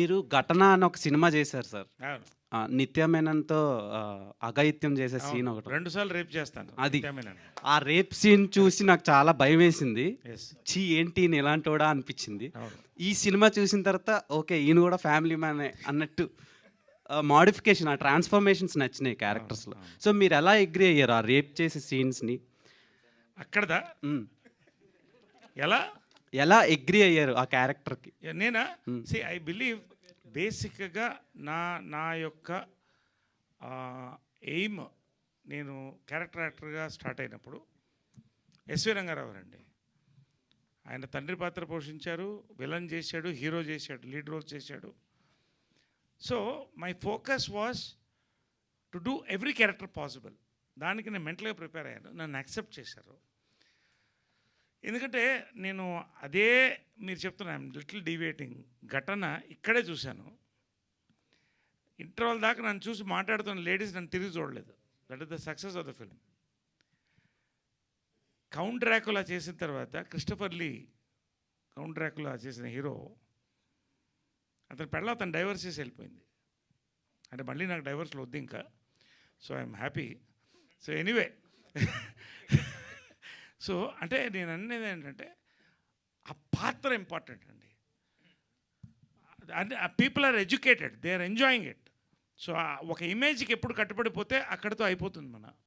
మీరు 'ఘటన' అని ఒక సినిమా చేశారు సార్. అవును. నిత్య మేనన్‌తో అఘాయిత్యం చేసే సీన్ అవును. ఒకటి. 2 సార్లు రేప్ చేస్తాను. అది. నిత్యామేనన్. ఆ రేప్ సీన్ చూసి నాకు చాలా భయమేసింది. యెస్. ఛీ! ఏంటి ఈయన ఇలాంటోడా అనిపిచ్చింది. అవును. ఈ సినిమా చూసిన తర్వాత ఓకే. ఈయన కూడా ఫ్యామిలీ మ్యానే అన్నట్టు మోడిఫికేషన్, ఆ ట్రాన్స్‌ఫర్మేషన్స్ నచ్చినాయి క్యారెక్టర్స్‌లో. అవును. సో మీరెలా అగ్రీ అయ్యారు ఆ రేప్ చేసే సీన్స్‌ని? అక్కడదా? హ్మ్. ఎలా? ఎలా అగ్రీ అయ్యారు ఆ క్యారెక్టర్‌కి? నేనా? హ్మ్. ఐ బిలీవ్ బేసిక్‌గా నా నా యొక్క ఎయిమ్ నేను క్యారెక్టర్ యాక్టర్‌గా స్టార్ట్ అయినప్పుడు ఎస్వి రంగారావు గారండి. ఆయన తండ్రి పాత్ర పోషించారు, విలన్ చేశాడు, హీరో చేశాడు, లీడ్ రోల్ చేశాడు. So my focus was to do every character possible. దానికి నేను మెంటల్గా ప్రిపేర్ అయ్యాను. నన్ను యాక్సెప్ట్ చేశారు. ఎందుకంటే నేను అదే మీరు చెప్తున్నా ఐఎమ్ లిటిల్ డీవియేటింగ్. ఘటన ఇక్కడే చూశాను. ఇంటర్వల్ దాకా నన్ను చూసి మాట్లాడుతున్న లేడీస్ నన్ను తిరిగి చూడలేదు. That is the success of the film. Count Dracula చేసిన తర్వాత క్రిస్టఫర్ లీ, కౌంట్ డ్రాకులా చేసిన హీరో, అతని పెళ్ళ అతను డైవర్స్ చేసి వెళ్ళిపోయింది. అంటే మళ్ళీ నాకు డైవర్స్లో వద్దు ఇంకా. So I'm happy. So anyway so అంటే నేను అనేది ఏంటంటే ఆ పాత్ర ఇంపార్టెంట్ అండి. అంటే ఆ people are educated, they are enjoying it. So ఒక ఇమేజ్కి ఎప్పుడు కట్టుబడిపోతే అక్కడితో అయిపోతుంది మన